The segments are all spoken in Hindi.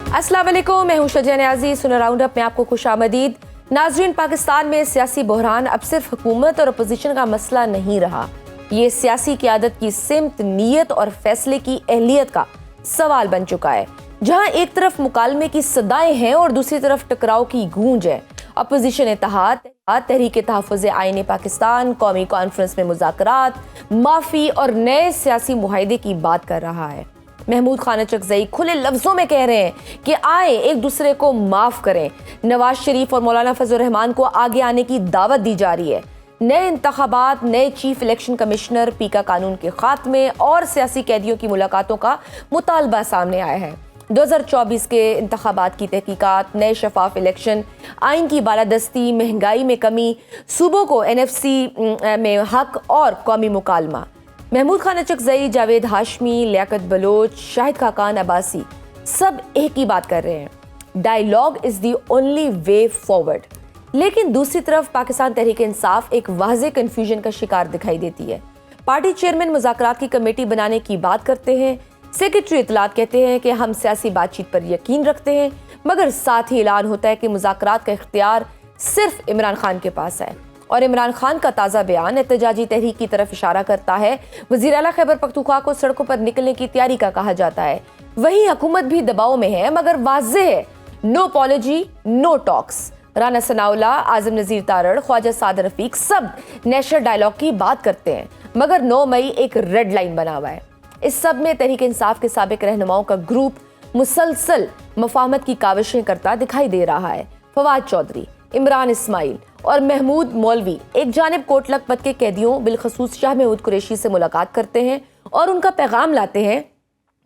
अस्सलाम वालेकुम, मैं हूं शजा न्याजी। सुन राउंड अप में आपको खुशामदीद। नाजरीन, पाकिस्तान में सियासी बहरान अब सिर्फ हुकूमत और अपोजिशन का मसला नहीं रहा, ये सियासी क़यादत की सिमत, नीयत और फैसले की अहलियत का सवाल बन चुका है। जहां एक तरफ मुकालमे की सदाएं हैं और दूसरी तरफ टकराव की गूंज है। अपोजिशन इत्तेहाद, तहरीक तहफ़्फ़ुज़ आईन पाकिस्तान, कौमी कॉन्फ्रेंस में मुज़ाकरात, माफ़ी और नए सियासी मुआहदे की बात कर रहा है। महमूद खानचकज़ई खुले लफ्ज़ों में कह रहे हैं कि आए एक दूसरे को माफ़ करें। नवाज शरीफ और मौलाना फजल रहमान को आगे आने की दावत दी जा रही है। नए इंतखाबात, नए चीफ इलेक्शन कमिश्नर, पीका कानून के खात्मे और सियासी कैदियों की मुलाकातों का मुतालबा सामने आया है। 2024 के इंतखाबात की तहकीकात, नए शफाफ इलेक्शन, आइन की बालादस्ती, महंगाई में कमी, सूबों को NFC में हक और कौमी मुकालमा। महमूद खानचकज़ई, जावेद हाशमी, लियाकत बलोच, शाहिद खाकान अब्बासी सब एक ही बात कर रहे हैं, dialogue is the only way forward. लेकिन दूसरी तरफ पाकिस्तान तहरीक इंसाफ एक वाज़ेह कन्फ्यूजन का शिकार दिखाई देती है। पार्टी चेयरमैन मुज़ाकरात की कमेटी बनाने की बात करते हैं, सेक्रेटरी इत्तलात कहते हैं कि हम सियासी बातचीत पर यकीन रखते हैं, मगर साथ ही ऐलान होता है कि मुज़ाकरात का इख्तियार सिर्फ इमरान खान के पास है। और इमरान खान का ताज़ा बयान एहतजाजी तहरीक की तरफ इशारा करता है। वज़ीर आला खैबर पख्तूनख्वा को सड़कों पर निकलने की तैयारी का कहा जाता है। वहीं हुकूमत भी दबाव में है, मगर वाज़ेह है, no apology, no talks. Rana Sanaullah, Azam Nazir Tarar, Khawaja Saad Rafique सब नेशनल डायलॉग की बात करते हैं, मगर 9 मई एक रेड लाइन बना हुआ है। इस सब में तहरीक इंसाफ के साबिक रहनुमाओं का ग्रुप मुसलसल मफाहमत की काविशें करता दिखाई दे रहा है। फवाद चौधरी, इमरान इस्माइल और महमूद मौलवी एक जानिब कोट लखपत के कैदियों बिलखसूस शाह महमूद कुरैशी से मुलाकात करते हैं और उनका पैगाम लाते हैं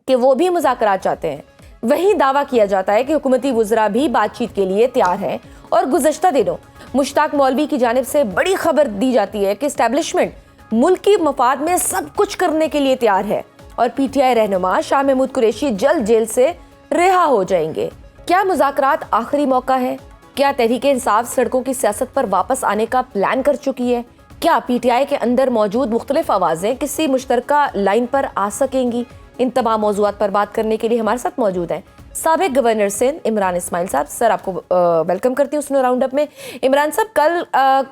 कि वो भी मुज़ाकरात चाहते हैं। वहीं दावा किया जाता है कि हुकूमती वज़रा भी बातचीत के लिए तैयार हैं। और गुज़श्ता दिनों मुश्ताक मौलवी की जानिब से बड़ी खबर दी जाती है कि इस्टेब्लिशमेंट मुल्क की मफाद में सब कुछ करने के लिए तैयार है और PTI रहनुमा शाह महमूद कुरैशी जल्द जेल से रिहा हो जाएंगे। क्या मुज़ाकरात आखिरी मौका है? क्या तहरीक इंसाफ सड़कों की सियासत पर वापस आने का प्लान कर चुकी है? क्या PTI के अंदर मौजूद मुख्तलिफ आवाज़ें किसी मुश्तरका लाइन पर आ सकेंगी? इन तमाम मौज़ूआत पर बात करने के लिए हमारे साथ मौजूद हैं साबिक गवर्नर सिंध इमरान इस्माइल साहब। सर, आपको वेलकम करती हूँ सुनो राउंड अप में। इमरान साहब, कल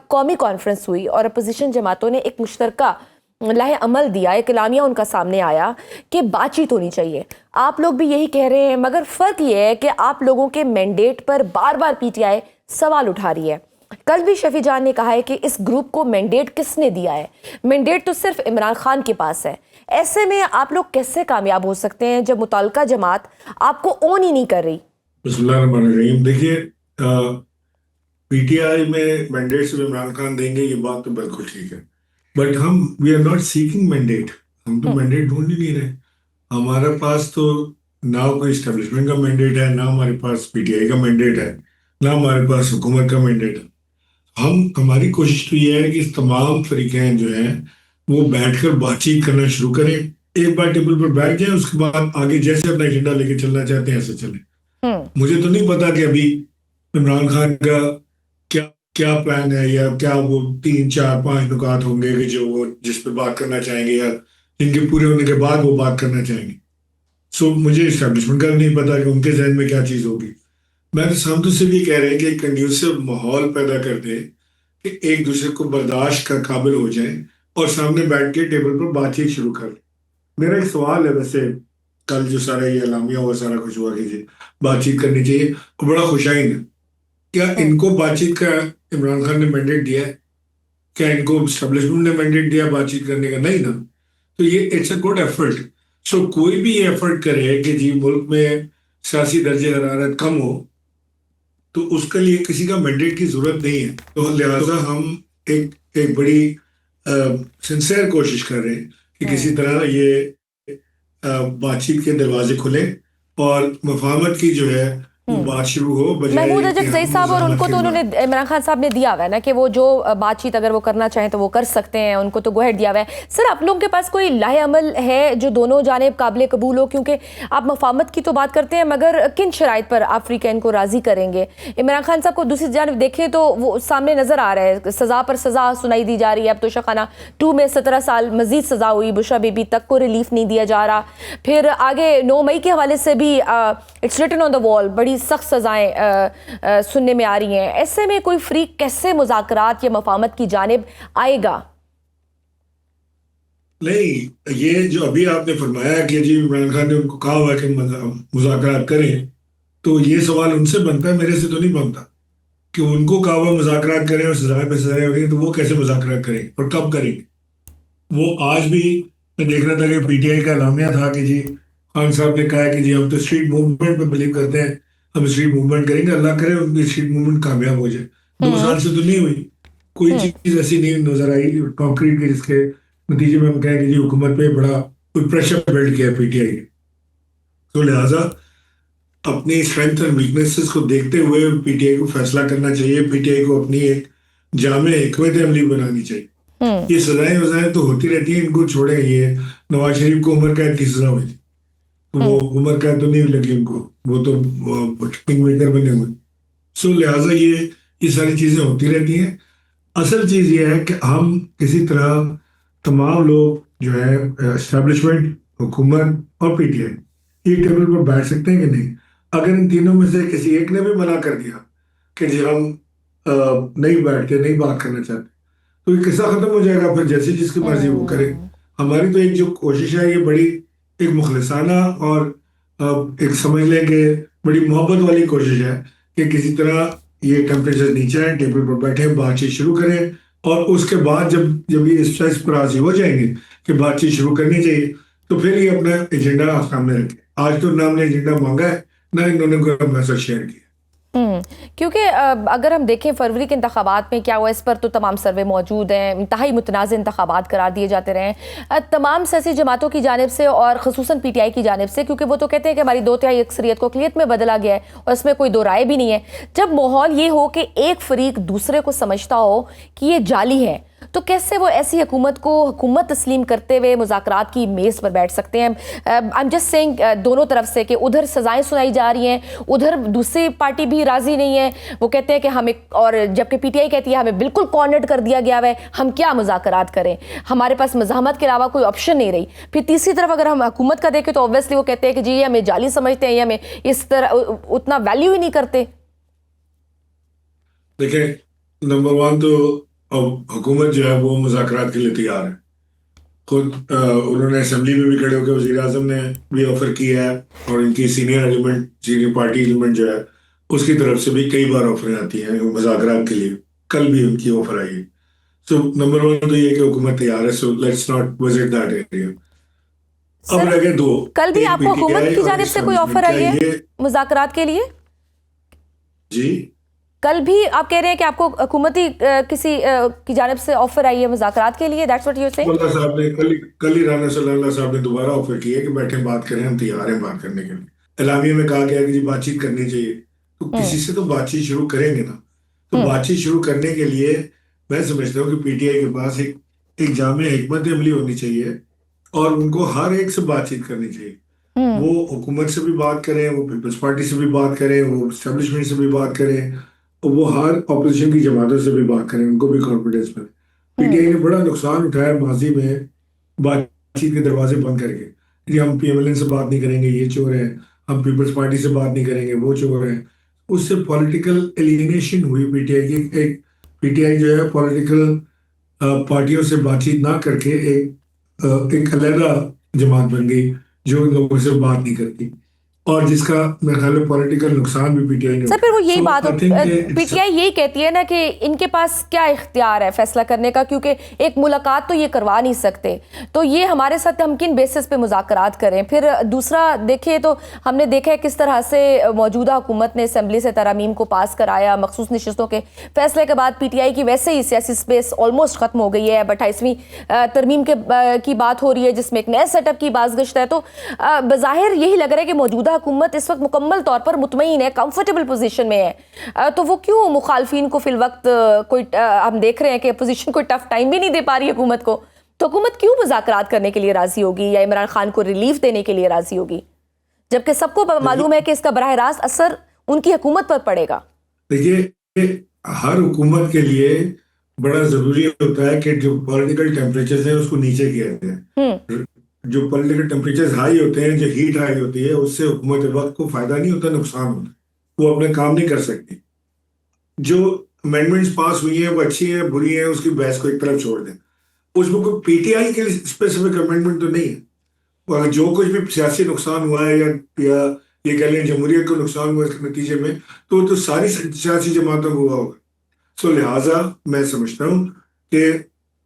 कौमी कॉन्फ्रेंस हुई और अपोजिशन जमातों ने एक मुश्तरका लाहे अमल दिया, एक एलामिया उनका सामने आया कि बातचीत होनी चाहिए। आप लोग भी यही कह रहे हैं, मगर फ़र्क ये है कि आप लोगों के मैंडेट पर बार बार PTI सवाल उठा रही है। कल भी शफी जान ने कहा है कि इस ग्रुप को मैंडेट किसने दिया है? मैंडेट तो सिर्फ इमरान खान के पास है। ऐसे में आप लोग कैसे कामयाब हो सकते हैं जब मुताल्लिका जमात आपको ओन ही नहीं कर रही? बिस्मिल्लाहिर्रहमानिर्रहीम। देखिए, PTI में मैंडेट सिर्फ इमरान खान देंगे, ये बात तो बिल्कुल ठीक है, but we are not seeking mandate. हम तो मैंडेट ढूंढ ही नहीं रहे। हमारे पास तो ना कोई इस्टेब्लिशमेंट का मैंडेट है, ना हमारे पास PTI का मैंडेट है, ना हमारे पास हुकूमत का मैंडेट है। हमारी कोशिश तो ये है कि इस तमाम तरीके जो हैं वो बैठकर बातचीत करना शुरू करें। एक बार टेबल पर बैठ जाए, उसके बाद आगे जैसे अपना एजेंडा लेके चलना चाहते हैं ऐसे चलें। मुझे तो नहीं पता कि अभी इमरान खान का क्या क्या प्लान है, या क्या वो 3 4 5 नुकात होंगे कि जो वो जिस पे बात करना चाहेंगे, या जिनके पूरे होने के बाद वो बात करना चाहेंगे। सो मुझे इस्टेब्लिशमेंट का नहीं पता कि उनके जहन में क्या चीज़ होगी। मैं तो हम तो सिर्फ ये कह रहे हैं कि एक कंड्यूसिव माहौल पैदा कर दे कि एक दूसरे को बर्दाश्त का काबिल हो जाए और सामने बैठ के टेबल पर बातचीत शुरू कर ले। मेरा एक सवाल है, वैसे कल जो सारा ये एलामिया हुआ, सारा कुछ हुआ कि बातचीत करनी चाहिए, और बड़ा खुशाइन है। क्या इनको बातचीत का इमरान खान ने मैंडेट दिया है? क्या इनको स्टेब्लिशमेंट ने मैंडेट दिया बातचीत करने का? नहीं ना। तो ये इट्स अ गुड एफर्ट। सो कोई भी ये एफर्ट करे कि जी मुल्क में सियासी दर्जे हरारत कम हो, तो उसके लिए किसी का मैंडेट की जरूरत नहीं है। तो लिहाजा हम एक एक बड़ी सिंसियर कोशिश कर रहे हैं कि किसी तरह ये बातचीत के दरवाजे खुले और मफाहमत की जो है वो बात शुरू हो बजाय महमूद कि अजगज़ई हम साहब और मज़ाहमत उनको के तो बाद। उन्होंने इमरान खान साहब ने दिया हुआ है ना कि वो जो बातचीत अगर वो करना चाहें तो वो कर सकते हैं, उनको तो गोहेड दिया हुआ है। सर, आप लोगों के पास कोई लाहे अमल है जो दोनों जानिब काबिल कबूल हो? क्योंकि आप मफाहमत की तो बात करते हैं, मगर किन शराइत पर अफ्रीकन को राज़ी करेंगे? इमरान खान साहब को दूसरी जानिब देखें तो वो सामने नज़र आ रहा है, सज़ा पर सज़ा सुनाई दी जा रही है। अब तोशाखाना 2 में 17 साल मजीद सज़ा हुई, बुशरा बेबी तक को रिलीफ नहीं दिया जा रहा। फिर आगे 9 मई के हवाले से भी it's written on the wall, बड़ी सख्त सज़ाएँ सुनने में आ रही हैं। ऐसे में कोई फ्री कैसे मुज़ाकरात या मफाहमत की जानिब आएगा? नहीं, ये जो अभी आपने फरमाया कि जी इमरान खान ने उनको कहा हुआ है कि मुज़ाकरात करें, तो ये सवाल उनसे बनता है, मेरे से तो नहीं बनता कि उनको कहा हुआ मुज़ाकरात करें और सजाएं पे सजाएं हो रही तो वो कैसे मुज़ाकरात करें और कब करेंगे। वो आज भी मैं देख रहा था कि पीटीआई का एलामिया था कि जी खान साहब ने कहा है कि जी हम तो स्ट्रीट मूवमेंट पे बिलीव करते हैं, हम स्ट्रीट मूवमेंट करेंगे, अल्लाह करे उनकी स्ट्रीट मूवमेंट कामयाब हो जाए। 2 साल से तो नहीं हुई, कोई चीज ऐसी नहीं नजर आई कॉन्क्रीट की जिसके नतीजे में हम कहें कि जी हुकूमत पे बड़ा कोई प्रेशर बिल्ड किया पीटीआई ने। तो लिहाजा अपनी स्ट्रेंथ एंड वीकनेसेस को देखते हुए पीटीआई को फैसला करना चाहिए, पीटीआई को अपनी एक जामे हिकमत अमली बनानी चाहिए। ये सजाएं वजाएं तो होती रहती हैं, इनको छोड़े। ये नवाज शरीफ को उम्र कैद की सजा हुई थी, तो वो उम्र कैद तो नहीं लगी उनको, वो तो किंग मेकर बने हुए। सो लिहाजा ये सारी चीजें होती रहती हैं। असल चीज ये है कि हम किसी तरह तमाम लोग जो है एस्टेब्लिशमेंट, हुकूमत और पीटीआई एक टेबल पर बैठ सकते हैं कि नहीं। अगर इन तीनों में से किसी एक ने भी मना कर दिया कि जी हम नहीं बैठते, नहीं बात करना चाहते, तो ये किस्सा खत्म हो जाएगा। फिर जैसे जिसकी मर्जी वो करे। हमारी तो एक जो कोशिश है, ये बड़ी एक मुखलिसाना और एक समझ लें कि बड़ी मोहब्बत वाली कोशिश है कि किसी तरह ये टेम्परेचर नीचे आए, टेबल पर बैठे, बातचीत शुरू करें और उसके बाद जब ये स्ट्रेस पर राजी हो जाएंगे कि बातचीत शुरू करनी चाहिए, तो फिर ये अपना एजेंडा सामने रखें। आज तो ना हमने एजेंडा मांगा है, ना इन्होंने कोई मैसेज शेयर किया। क्योंकि अगर हम देखें फरवरी के इंतखाबात में क्या हुआ, इस पर तो तमाम सर्वे मौजूद हैं, इंतहाई मुतनाज़ इंतखाबात करार दिए जाते रहे तमाम सियासी जमातों की जानिब से और ख़ुसूसन पीटीआई की जानिब से, क्योंकि वो तो कहते हैं कि हमारी 2/3 अक्सरियत को अक़लियत में बदला गया है और इसमें कोई दो राय भी नहीं है। जब माहौल ये हो कि एक फरीक दूसरे को समझता हो कि ये जाली है, तो कैसे वो ऐसी हुकूमत को हुकूमत तस्लीम करते हुए मुज़ाकरात की मेज़ पर बैठ सकते हैं? आई एम जस्ट सेइंग दोनों तरफ से कि उधर सजाएं सुनाई जा रही हैं, उधर दूसरी पार्टी भी राज़ी नहीं है, वो कहते हैं कि हमें, और जबकि पीटीआई कहती है हमें बिल्कुल कॉर्नर्ड कर दिया गया है, हम क्या मुज़ाकरात करें, हमारे पास मज़ाहमत के अलावा कोई ऑप्शन नहीं रही। फिर तीसरी तरफ अगर हम हुकूमत का देखें तो ऑब्वियसली वो कहते हैं कि जी ये हमें जाली समझते हैं, ये हमें इस तरह उतना वैल्यू ही नहीं करते। देखिए, नंबर वन तो अब हुकूमत जो है वो मुज़ाकरात के लिए तैयार है। खुद उन्होंने असेंबली में भी खड़े होकर वज़ीर आज़म ने भी ऑफर किया है और इनकी senior element, senior party element जो है उसकी तरफ से भी कई बार ऑफरें आती हैं मुज़ाकरात के लिए। कल भी उनकी ऑफर आई है। सो नंबर वन तो ये कि हुकूमत तैयार है। So let's not visit that area. अब रह गए दो। कल भी आपको हुकूमत की जानिब से कोई ऑफर आई है मुज़ाकरात के लिए? जी, कल भी आप कह रहे हैं कि आपको हुकूमती किसी की जानिब से ऑफर आई है मुज़ाकरात के लिए? That's what you are saying? अल्लाह साहब ने कल ही राना सल्लल्लाहु साहब ने दोबारा ऑफर किया है कि बैठे बात करें, हम तैयार हैं बात करने के लिए। एलामिया में कहा गया कि जी बातचीत करनी चाहिए, तो किसी से तो बातचीत शुरू करेंगे ना। तो बातचीत शुरू करने के लिए मैं समझता हूँ कि पीटीआई के पास एक जामे हिकमत अमली होनी चाहिए और उनको हर एक से बातचीत करनी चाहिए। वो हुकूमत से भी बात करें, वो पीपल्स पार्टी से भी बात करें, वो एस्टेब्लिशमेंट से भी बात करें, और वो हर ऑपोजिशन की जमातों से भी बात करें, उनको भी कॉन्फिडेंस में। पीटीआई ने बड़ा नुकसान उठाया माजी में बातचीत के दरवाजे बंद करके। हम पीएमएलएन से बात नहीं करेंगे, ये चोर है, हम पीपल्स पार्टी से बात नहीं करेंगे, वो चोर है। उससे पॉलिटिकल एलियनेशन हुई पीटीआई की। एक पीटीआई जो है पॉलिटिकल पार्टियों से बातचीत ना करके एक अलग जमात बन गई जो इन लोगों से बात नहीं करती, और जिसका मेरे ख्याल में पॉलिटिकल नुकसान भी पीटीआई ने। सर, फिर वो यही बात पीटीआई यही कहती है ना कि इनके पास क्या इख्तियार है फैसला करने का, क्योंकि एक मुलाकात तो ये करवा नहीं सकते, तो ये हमारे साथ हम किन बेसिस पे मुज़ाकरात करें। फिर दूसरा देखें तो हमने देखा है किस तरह से मौजूदा हुकूमत ने असम्बली से तरामीम को पास कराया। मखसूस नशिस्तों के फैसले के बाद पीटीआई की वैसे ही सियासी स्पेस ऑलमोस्ट ख़त्म हो गई है। अब 28वीं तरमीम की बात हो रही है जिसमें एक नए सेटअप की बाज़गश्त है। तो बज़ाहिर यही लग रहा है कि मौजूदा मौजूदा हुकूमत इस वक्त मुकम्मल तौर पर मुतमईन है, कंफर्टेबल पोजीशन में है, तो वो क्यों मुखालफिन को फिल वक्त कोई हम देख रहे हैं कि अपोजिशन कोई टफ टाइम भी नहीं दे पा रही हुकूमत को, तो हुकूमत क्यों मुज़ाकरात करने के लिए राजी होगी या इमरान खान को रिलीफ देने के लिए राजी होगी, जबकि सबको मालूम है कि इसका बराह रास्त असर उनकी हुकूमत पर पड़ेगा। देखिए, हर हुकूमत के लिए बड़ा जरूरी होता है कि जो पॉलिटिकल टेम्परेचर है उसको नीचे किया जाए। जो पॉलिटिकल टेम्परेचर हाई होते हैं, जो हीट हाई होती है, उससे हुकूमत वक्त को फायदा नहीं होता, नुकसान होता है। वो अपने काम नहीं कर सकती। जो अमेंडमेंट्स पास हुई हैं वो अच्छी हैं बुरी हैं, उसकी बहस को एक तरफ छोड़ दें। उसमें कोई पीटीआई के स्पेसिफिक अमेंडमेंट तो नहीं है। और जो कुछ भी सियासी नुकसान हुआ है या ये कह लें जमहूरियत को नुकसान हुआ इसके नतीजे में, तो सारी सियासी जमातों को हुआ होगा। सो लिहाजा मैं समझता हूँ कि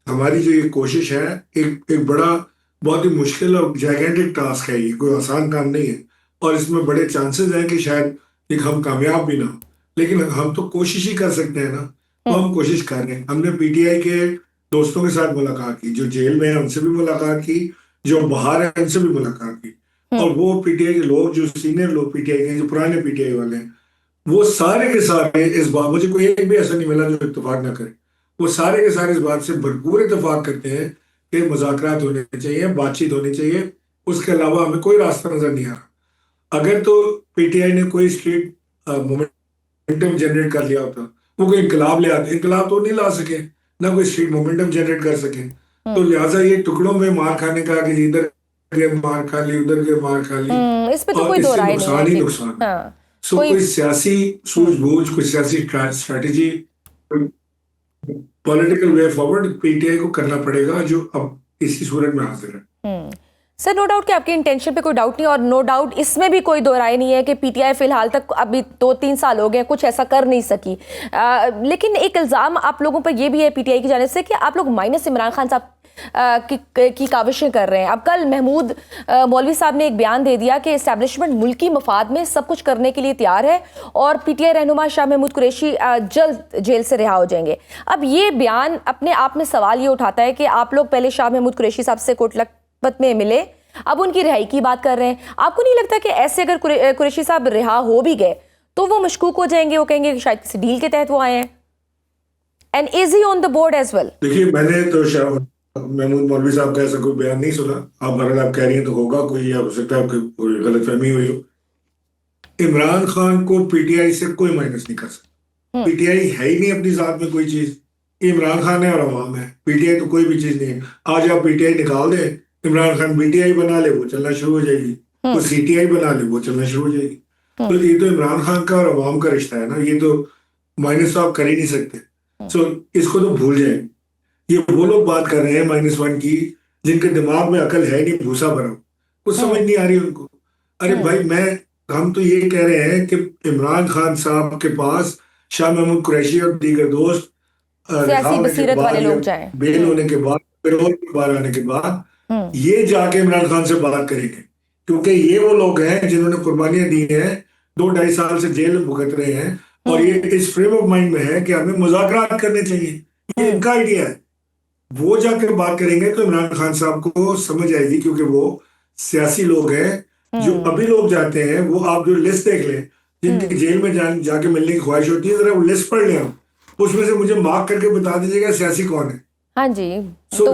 हमारी जो ये कोशिश है, एक बड़ा बहुत ही मुश्किल और जाइगेंटिक टास्क है, ये कोई आसान काम नहीं है, और इसमें बड़े चांसेस हैं कि शायद एक हम कामयाब भी ना हो, लेकिन हम तो कोशिश ही कर सकते हैं ना। तो हम कोशिश कर रहे हैं। हमने पीटीआई के दोस्तों के साथ मुलाकात की, जो जेल में है उनसे भी मुलाकात की, जो बाहर है उनसे भी मुलाकात की, और वो पीटीआई के लोग, जो सीनियर लोग पीटीआई के, जो पुराने पीटीआई वाले हैं, वो सारे के सारे इस बात, मुझे कोई एक भी ऐसा नहीं मिला जो इत्तेफाक ना करे। वो सारे के सारे इस बात से भरपूर इत्तेफाक करते हैं कि मुज़ाकरात होने चाहिए, बातचीत होनी चाहिए। उसके अलावा हमें कोई रास्ता नजर नहीं आ रहा। अगर तो पीटीआई ने कोई स्ट्रीट मोमेंटम जनरेट कर लिया होता, वो कोई इंकलाब ले आते, इंकलाब तो नहीं ला सके, ना कोई स्ट्रीट मोमेंटम जनरेट कर सके। तो लिहाजा ये टुकड़ों में मार खाने का, कि इधर के मार खा ली, उधर के मार खा ली, इस पे तो और कोई दो इससे राय नहीं नुकसान है ही कि नुकसान। हाँ, सो कोई सियासी सूझबूझ, कोई सियासी strategy, political way forward PTI को करना पड़ेगा, जो अब इसी सूरत में हाजिर है। सर, नो डाउट कि आपके इंटेंशन पे कोई डाउट नहीं, और नो डाउट इसमें भी कोई दो राय नहीं है कि पीटीआई फिलहाल तक, अभी 2-3 साल हो गए, कुछ ऐसा कर नहीं सकी। लेकिन एक इल्ज़ाम आप लोगों पर यह भी है पीटीआई की जानिब से कि आप लोग माइनस इमरान खान साहब की काविशें कर रहे हैं। अब कल महमूद मौलवी साहब ने एक बयान दे दिया कि इस्टेब्लिशमेंट मुल्की मफाद में सब कुछ करने के लिए तैयार है और पीटीआई रहनुमा शाह महमूद कुरैशी जल्द जेल से रिहा हो जाएंगे। अब ये बयान अपने आप में सवाल ये उठाता है कि आप लोग पहले शाह महमूद कुरैशी साहब से कोटलखपत में मिले, अब उनकी रिहाई की बात कर रहे हैं। आपको नहीं लगता कि ऐसे अगर कुरैशी साहब रिहा हो भी गए तो वो मशकूक हो जाएंगे, वो कहेंगे कि शायद किसी डील के तहत वो आए हैं? And is he on the board as well? देखिए, मैंने तो महमूद मौलवी साहब का ऐसा कोई बयान नहीं सुना। आप बहरहाल आप कह रही हैं तो होगा कोई, या हो सकता है आपकी कोई गलतफहमी हुई हो। इमरान खान को पीटीआई से कोई माइनस नहीं कर सकता। पीटीआई है ही नहीं अपनी जात में कोई चीज। इमरान खान है और अवाम है, पीटीआई तो कोई भी चीज नहीं है। आज आप पीटीआई निकाल दें, इमरान खान पीटीआई बना ले, वो चलना शुरू हो जाएगी। वो सीटीआई बना ले, वो चलना शुरू हो जाएगी। तो ये तो इमरान खान का और अवाम का रिश्ता है ना, ये तो माइनस तो आप कर ही नहीं सकते। सो इसको तो भूल जाए। ये वो लोग बात कर रहे हैं -1 की, जिनके दिमाग में अकल है नहीं, भूसा भरा, कुछ समझ नहीं आ रही उनको। अरे भाई, हम तो ये कह रहे हैं कि इमरान खान साहब के पास शाह महमूद कुरैशी और दीगर दोस्त सियासी बसीरत वाले लोग जाएं, बेल होने के बाद, पेरोल बाहर आने के बाद ये जाके इमरान खान से बात करेंगे, क्योंकि ये वो लोग हैं जिन्होंने कुर्बानियां दी हैं, 2-2.5 साल से जेल में भुगत रहे हैं, और ये इस फ्रेम ऑफ माइंड में है कि हमें मुज़ाकरात करने चाहिए। ये इनका आइडिया है। वो जाकर बात करेंगे तो इमरान खान साहब को समझ आएगी, क्योंकि वो सियासी लोग हैं। जो अभी लोग जाते हैं, वो आप जो लिस्ट देख लें जिनकी जेल में जाके मिलने की ख्वाहिश होती है, जरा वो लिस्ट पढ़ लें, उसमें से मुझे मार्क करके बता दीजिएगा सियासी कौन है। हाँ जी, तो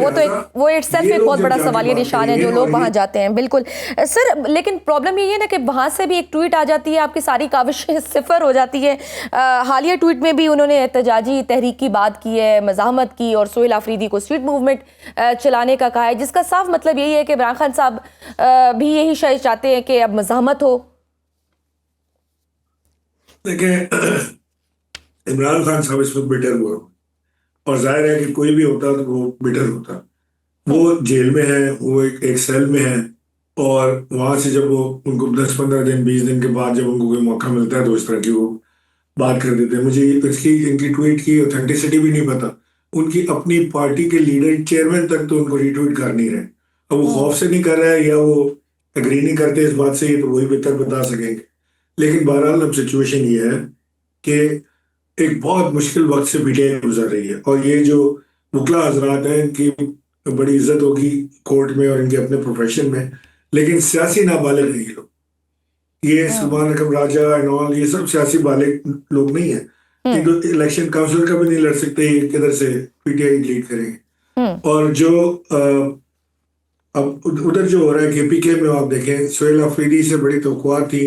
वो इटसेल्फ एक बहुत बड़ा सवालिया निशान है जो लोग वहां जाते हैं। बिल्कुल सर, लेकिन प्रॉब्लम ये है ना कि वहां से भी एक ट्वीट आ जाती है, आपकी सारी काविशें सिफर हो जाती है। हालिया ट्वीट में भी उन्होंने एहतजाजी तहरीक की बात की है, मज़ाहमत की, और सोहेल आफरीदी को स्ट्रीट मूवमेंट चलाने का कहा है, जिसका साफ मतलब यही है कि इमरान खान साहब भी यही शायद चाहते हैं कि अब मज़ाहमत हो। देखिए, इमरान खान साहब इस वक्त बिटर हुआ, और जाहिर है कि कोई भी होता तो वो बिटर होता। वो जेल में है, वो एक सेल में है, और वहां से जब वो उनको 10-15 दिन 20 दिन के बाद जब उनको कोई मौका मिलता है तो इस तरह की वो बात कर देते हैं। मुझे इनकी ट्वीट की ऑथेंटिसिटी भी नहीं पता। उनकी अपनी पार्टी के लीडर, चेयरमैन तक तो उनको रीट्वीट कर नहीं रहे। अब वो खौफ से नहीं कर रहा है या वो एग्री नहीं करते इस बात से, ये तो वही बेहतर बता सकेंगे। लेकिन बहरहाल अब सिचुएशन ये है कि एक बहुत मुश्किल वक्त से पीटीआई गुजर रही है, और ये जो वकला हजरात हैं, इनकी बड़ी इज्जत होगी कोर्ट में और इनके अपने प्रोफेशन में, लेकिन सियासी नाबालिग नहीं लोग। ये सुभान अकबर राजा एंड ऑल, ये सब सियासी वाले लोग नहीं है। ये तो इलेक्शन काउंसिल का भी नहीं लड़ सकते, ये किधर से पीटीआई लीड करेंगे। और जो अब उधर जो हो रहा है केपीके में, आप देखें सोहेल अफरीदी से बड़ी तवक्कुआ थी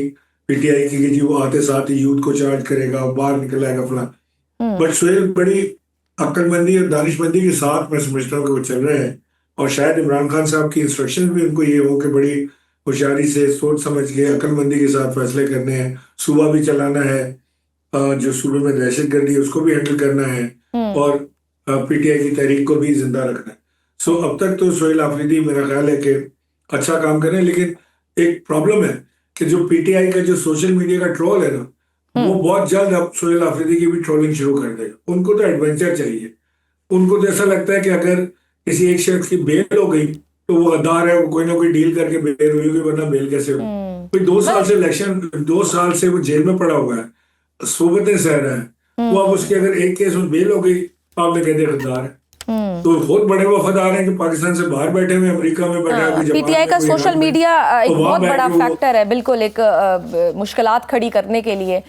पीटीआई की कि जी वो आते साथ ही यूथ को चार्ज करेगा, बाहर निकल आएगा फला। बट सोहेल बड़ी अक्लमंदी और दानिशमंदी के साथ मैं समझता हूँ कि वो चल रहे हैं, और शायद इमरान खान साहब की इंस्ट्रक्शन भी उनको ये हो कि बड़ी होशियारी से सोच समझ के अक्लमंदी के साथ फैसले करने हैं। सूबा भी चलाना है, जो सूबे में दहशत गर्दी है उसको भी हैंडल करना है, और पीटीआई की तहरीक को भी जिंदा रखना है। सो अब तक तो सोहेल अफरीदी मेरा ख्याल है कि अच्छा काम कर रहे हैं, लेकिन एक प्रॉब्लम है कि जो पीटीआई का जो सोशल मीडिया का ट्रोल है ना, वो बहुत जल्द अब सोहेल अफरीदी की भी ट्रोलिंग शुरू कर देगा। उनको तो एडवेंचर चाहिए। उनको तो ऐसा लगता है कि अगर किसी एक शख्स की बेल हो गई तो वो गद्दार है, वो कोई ना कोई डील करके बेल हुई होगी, वरना बेल कैसे हुई? कोई 2 साल से इलेक्शन, 2 साल से वो जेल में पड़ा हुआ है, सोबतें सह रहा है, वो अब उसकी अगर एक केस में बेल हो गई तो आपने कह दिया गद्दार है। तो बहुत बड़े वफादार हैं कि पाकिस्तान से बाहर बैठे हुए, अमेरिका में बैठे हैं, पीटीआई का सोशल मीडिया एक तो बहुत बड़ा फैक्टर है, बिल्कुल एक मुश्किलात खड़ी करने के लिए।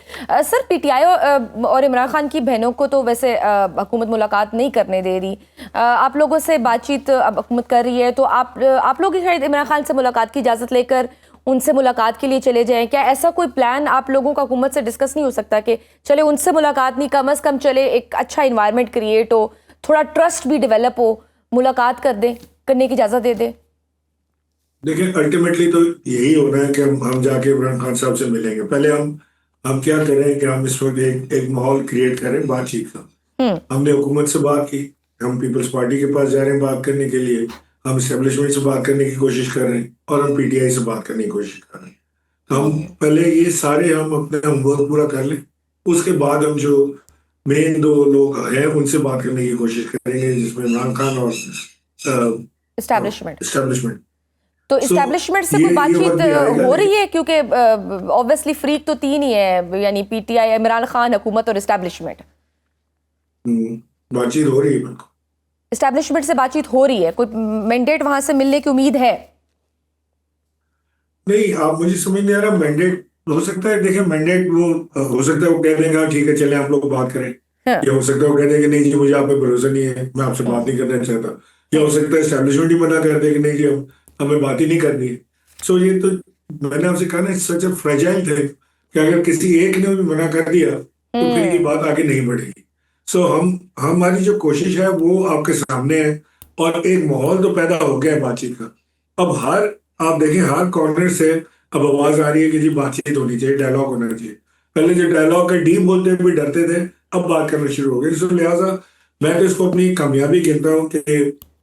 सर, पीटीआई और इमरान खान की बहनों को तो वैसे हुकूमत मुलाकात नहीं करने दे रही, आप लोगों से बातचीत अब हुकूमत कर रही है, तो आप लोग शायद इमरान खान से मुलाकात की इजाज़त लेकर उनसे मुलाकात के लिए चले जाएं। क्या ऐसा कोई प्लान आप लोगों का हुकूमत से डिस्कस नहीं हो सकता कि चले उनसे मुलाकात नहीं, कम अज़ कम चले एक अच्छा इन्वायरमेंट क्रिएट हो, थोड़ा ट्रस्ट भी डेवलप हो, मुलाकात करने की इजाजत दे दे? देखिए, अल्टीमेटली तो यही होना है कि हम जाके इमरान खान साहब से मिलेंगे। पहले हम क्या करें कि हम इस वक्त एक माहौल क्रिएट करें बातचीत का। हमने हुकूमत से बात की, हम पीपल्स पार्टी के पास जा रहे हैं बात करने के लिए, हम एस्टेब्लिशमेंट से बात करने की कोशिश कर रहे हैं, और हम पीटीआई से बात करने की कोशिश कर रहे हैं। तो हम पहले ये सारे हम अपना होमवर्क पूरा कर लें, उसके बाद हम जो मेन 2 लोग हैं उनसे बात करने की कोशिश करेंगे, जिसमें इमरान खान और एस्टेब्लिशमेंट। तो एस्टेब्लिशमेंट से कोई बातचीत हो रही है? क्योंकि ऑब्वियसली फ्रीक तो 3 ही है, यानी पीटीआई, इमरान खान, हुकूमत और एस्टेब्लिशमेंट। बातचीत हो रही है, बिल्कुल एस्टेब्लिशमेंट से बातचीत हो रही है, कोई मैंडेट वहां से मिलने की उम्मीद है? नहीं, आप मुझे समझ नहीं आ रहा। मैंडेट हो सकता है, देखिए मैंडेट वो हो सकता है वो कह देंगे ठीक है चले हम लोग बात करें, या हो सकता है वो कह देंगे नहीं जी मुझे आप पे भरोसा नहीं है, मैं आपसे बात नहीं करना चाहता, या हो सकता है एस्टेब्लिशमेंट ही मना कर दे कि नहीं जी हमें बात ही नहीं करनी है। सो ये तो मैंने आपसे कहा ना, सच ए फ्रेजाइल थिंग कि अगर किसी एक ने भी मना कर दिया तो फिर ये बात आगे नहीं बढ़ेगी। सो हमारी जो कोशिश है वो आपके सामने है, और एक माहौल तो पैदा हो गया है बातचीत का। अब आप देखें हर कॉर्नर से अब आवाज आ रही है कि जी बातचीत होनी चाहिए, डायलॉग होना चाहिए। पहले जो डायलॉग का डीप बोलते हुए डरते थे, अब बात करना शुरू हो गई। सो लिहाजा मैं तो इसको अपनी कामयाबी कहता हूँ कि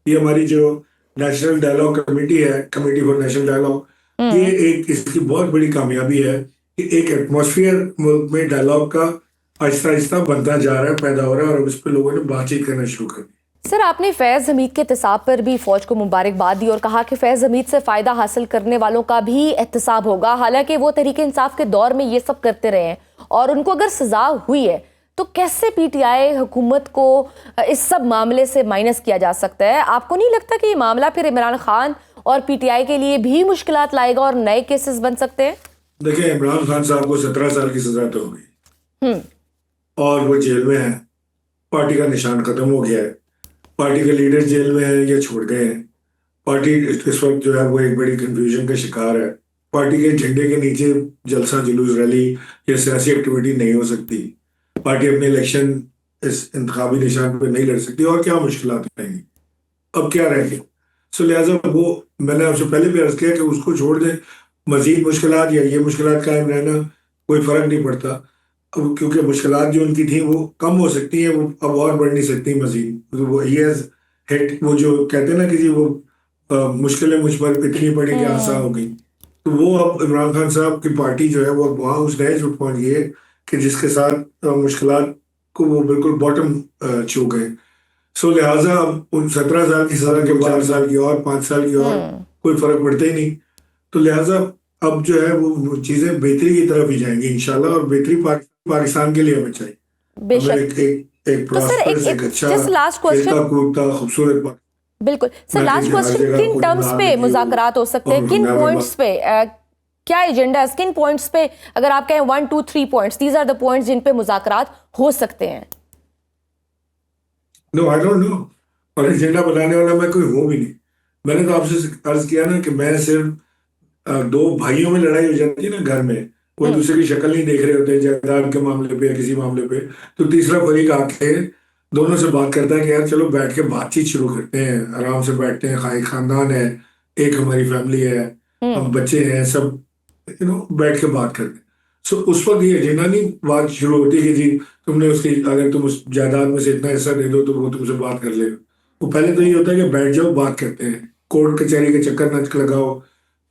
ये हमारी जो नेशनल डायलॉग कमेटी है, कमेटी फॉर नेशनल डायलॉग, ये एक इसकी बहुत बड़ी कामयाबी है कि एक एटमॉस्फेयर मुल्क में डायलॉग का आहिस्ता आहिस्ता बनता जा रहा है, पैदा हो रहा है, और उस पर लोगों ने बातचीत करना शुरू कर दी। सर, आपने फैज़ हमीद के एहतसाब पर भी फौज को मुबारकबाद दी और कहा कि फैज़ हमीद से फ़ायदा हासिल करने वालों का भी एहतसाब होगा। हालांकि वो तहरीक इंसाफ के दौर में ये सब करते रहे हैं, और उनको अगर सज़ा हुई है तो कैसे पीटीआई हुकूमत को इस सब मामले से माइनस किया जा सकता है? आपको नहीं लगता कि ये मामला फिर इमरान खान और पीटीआई के लिए भी मुश्किलात लाएगा और नए केसेस बन सकते हैं? देखिए, इमरान खान साहब को 17 साल की सजा तो हो गई, और वो जेल में है, पार्टी का निशान खत्म हो गया है, पार्टी के लीडर जेल में है या छोड़ गए हैं, पार्टी इस वक्त जो है वो एक बड़ी कंफ्यूजन का शिकार है। पार्टी के झंडे के नीचे जलसा जुलूस रैली या सियासी एक्टिविटी नहीं हो सकती, पार्टी अपने इलेक्शन इस इंतखाबी निशान पर नहीं लड़ सकती, और क्या मुश्किलात रहेंगी, अब क्या रह गया। सो लिहाजा वो मैंने आपसे पहले भी अर्ज किया कि उसको छोड़ दें, मजीद मुश्किलात या ये मुश्किलात कायम रहना कोई फर्क नहीं पड़ता, अब क्योंकि मुश्किलात जो उनकी थी वो कम हो सकती हैं, वो अब और बढ़ नहीं सकती मजीद। तो वो हिट, वो जो कहते हैं ना कि जी वो मुश्किलें मुझ पर इतनी पड़ी कि आसान हो गई, तो वो अब इमरान खान साहब की पार्टी जो है वो वहाँ उस नए पर पहुंच गई है कि जिसके साथ मुश्किलात को वो बिल्कुल बॉटम छू गए। सो लिहाजा अब उन 17 साल की सजा के 4 साल की और 5 साल की और कोई फर्क पड़ता ही नहीं। तो लिहाजा अब जो है वो चीजें बेहतरी की तरफ ही जाएंगी इंशाल्लाह, और बेहतरी पाकिस्तान के लिए हमें चाहिए। बेशक। एक प्रॉस्परस, एक अच्छा, खूबसूरत। बिल्कुल सर, लास्ट क्वेश्चन, किन टर्म्स पे मुज़ाकरात हो सकते हैं, किन पॉइंट्स पे क्या एजेंडा, किन पॉइंट्स पे, अगर आप कहें 1 2 3 points, these are the points जिन पे मुज़ाकरात हो सकते हैं? No, I don't know. और एजेंडा बनाने वाला मैं कोई हूँ भी नहीं। मैंने तो आपसे अर्ज किया ना कि मैं सिर्फ दो भाइयों में लड़ाई हो जाती है ना घर में, वो एक दूसरे की शक्ल नहीं देख रहे होते जायदाद के मामले पे या किसी मामले पे, तो तीसरा फरीक आके दोनों से बात करता है कि यार चलो बैठ के बातचीत शुरू करते हैं, आराम से बैठते हैं, खाई खानदान है, एक हमारी फैमिली है, हम बच्चे हैं, सब बैठ के बात करते हैं। सो उस वक्त ये एजेंडा नहीं बात शुरू होती कि जी तुमने उसकी, अगर तुम उस जायदाद में से इतना हिस्सा दे दो तो वो तुमसे बात कर लेगा। वो पहले तो ये होता है कि बैठ जाओ, बात करते हैं, कोर्ट कचहरी के चक्कर न लगाओ,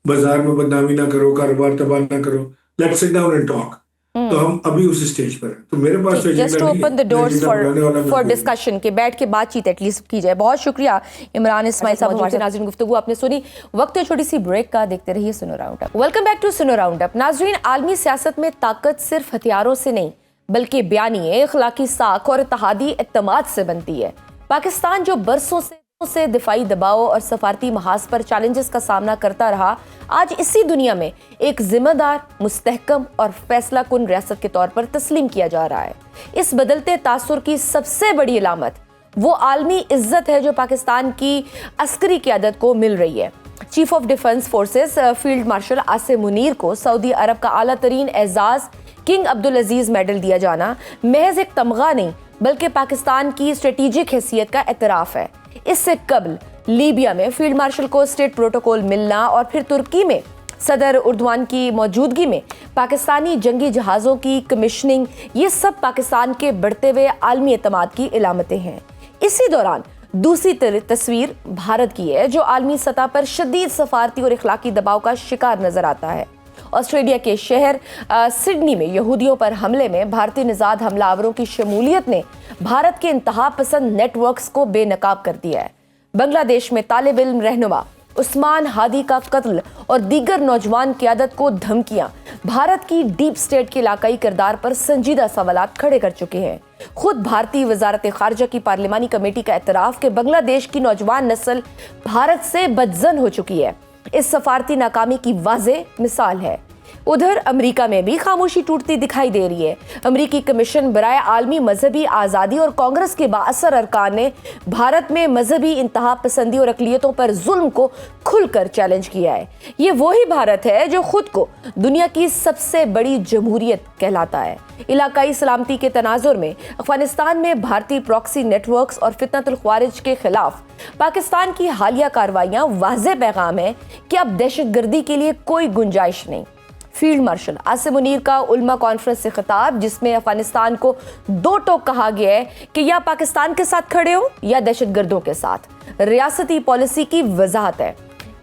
बाजार में बदनामी ना करो, कारोबार तबाह ना करो, let's sit down and talk. तो हम अभी उस स्टेज पर हैं, तो मेरे पास तो जस्ट एजेंडा नहीं ओपन द है, डोर्स एजेंडा बनाने वाला मैं फॉर कोई नहीं। डिस्कशन, के बैठ के बातचीत एटलीस्ट की जाए। बहुत शुक्रिया इमरान इस्माइल साहब, हमारे नाज़रीन गुफ्तगू आपने सुनी। वक्त है छोटी सी ब्रेक का, देखते रहिए Suno round up. Welcome back to Suno round up. नाज़रीन, आलमी सियासत में ताकत सिर्फ हथियारों से नहीं बल्कि बयानी, अखलाकी साख और इत्तेहादी एतमाद से बनती है। पाकिस्तान जो बरसों से दिफाई दबाव और सफारती महाज पर चैलेंजेस का सामना करता रहा, आज इसी दुनिया में एक जिम्मेदार, मुस्तहकम और फैसला कुन रियासत के तौर पर तस्लीम किया जा रहा है। इस बदलते तासुर की सबसे बड़ी अलामत वो आलमी इज्जत है जो पाकिस्तान की अस्करी क़यादत को मिल रही है। Chief of defence forces field marshal Asim Munir को सऊदी अरब का आला तरीन एजाज किंग अब्दुल अजीज मेडल दिया जाना महज एक तमगा नहीं बल्कि पाकिस्तान की स्ट्रेटेजिक हैसियत का एतराफ़ है। इससे कबल लीबिया में फील्ड मार्शल को स्टेट प्रोटोकॉल मिलना और फिर तुर्की में सदर उर्दवान की मौजूदगी में पाकिस्तानी जंगी जहाज़ों की कमीशनिंग, ये सब पाकिस्तान के बढ़ते हुए आलमी एतमाद की इलामतें हैं। इसी दौरान दूसरी तस्वीर भारत की है जो आलमी सतह पर शदीद सफारती और इखलाकी दबाव का शिकार नजर आता है। ऑस्ट्रेलिया के शहर सिडनी में यहूदियों पर हमले में भारतीय निजाद हमलावरों की शमूलियत ने भारत के इंतहा पसंद नेटवर्क्स को बेनकाब कर दिया है। बांग्लादेश में तालिब इल्म रहनुमा उस्मान हादी का कत्ल और दीगर नौजवान क़यादत को धमकियां भारत की डीप स्टेट के इलाकाई किरदार पर संजीदा सवालात खड़े कर चुके हैं। खुद भारतीय वजारत खारजा की पार्लिमानी कमेटी का एतराफ़ कि बांग्लादेश की नौजवान नस्ल भारत से बदजन हो चुकी है, इस सफारती नाकामी की वाज़े मिसाल है। उधर अमेरिका में भी खामोशी टूटती दिखाई दे रही है। अमेरिकी कमीशन बराए आलमी मजहबी आज़ादी और कांग्रेस के बाअसर अरकान ने भारत में मजहबी इंतहा पसंदी और अक़लियतों पर जुल्म को खुलकर चैलेंज किया है। ये वही भारत है जो खुद को दुनिया की सबसे बड़ी जमहूरियत कहलाता है। इलाकाई सलामती के तनाजुर में अफगानिस्तान में भारतीय प्रॉक्सी नेटवर्क्स और फितनतुल ख्वारिज के खिलाफ पाकिस्तान की हालिया कार्रवाइयां वाज़ेह पैगाम है कि अब दहशतगर्दी के लिए कोई गुंजाइश नहीं। फील्ड मार्शल आसिम मुनीर का उल्मा कॉन्फ्रेंस से खिताब, जिसमें अफगानिस्तान को दो टोक कहा गया है कि या पाकिस्तान के साथ खड़े हो या दहशतगर्दों के साथ, रियासती पॉलिसी की वजाहत है।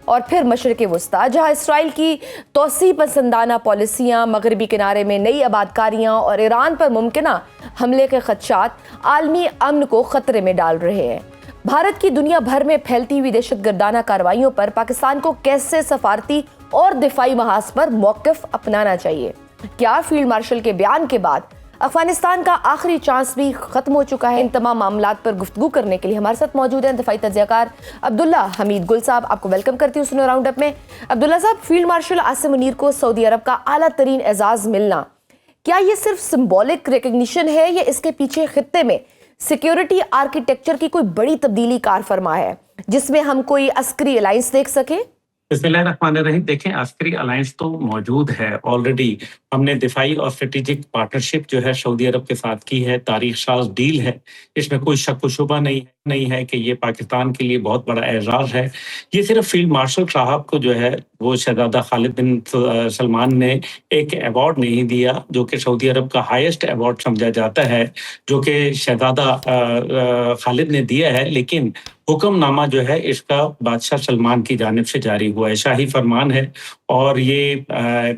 और फिर मशरिक़ वस्ता, जहां इसराइल की तोसी पसंदाना पॉलिसियां, मगरबी किनारे में नई आबादकारियां और ईरान पर मुमकिना हमले के खदशात आलमी अमन को खतरे में डाल रहे हैं। भारत की दुनिया भर में फैलती हुई दहशतगर्दाना कार्रवाइयों पर पाकिस्तान को कैसे सफारती और दिफाई महाज पर मौक़िफ़ अपनाना चाहिए? क्या फील्ड मार्शल के बयान के बाद अफगानिस्तान का आखिरी चांस भी खत्म हो चुका है? इन तमाम मामलात पर गुफ्तगू करने के लिए हमारे साथ मौजूद हैं दिफाई तज्ज़ियाकार अब्दुल्ला हमीद गुल साहब। आपको वेलकम करती हूँ सुनो राउंड अप में। अब्दुल्ला साहब, फील्ड मार्शल आसिम मुनीर को सऊदी अरब का आला तरीन एजाज़ मिलना, क्या ये सिर्फ सिंबॉलिक रिकग्निशन है या इसके पीछे खित्ते में सिक्योरिटी आर्किटेक्चर की कोई बड़ी तब्दीली कार फरमा है जिसमें हम कोई अस्करी अलायंस देख सके? बिस्मिल्लाहिर्रहमानिर्रहीम। देखें, अस्करी अलायंस तो मौजूद है ऑलरेडी। हमने दिफाई और स्ट्रेटेजिक पार्टनरशिप जो है सऊदी अरब के साथ की है, तारीख साज डील है, इसमें कोई शक व शुबा नहीं है कि ये पाकिस्तान के लिए बहुत बड़ा एजाज़ है। ये सिर्फ फील्ड मार्शल साहब को जो है वो शहजादा खालिद बिन सलमान ने एक अवार्ड नहीं दिया जो कि सऊदी अरब का हाईएस्ट अवार्ड समझा जाता है, जो कि शहजादा खालिद ने दिया है, लेकिन हुक्मनामा जो है इसका बादशाह सलमान की जानिब से जारी हुआ है, शाही फरमान है। और ये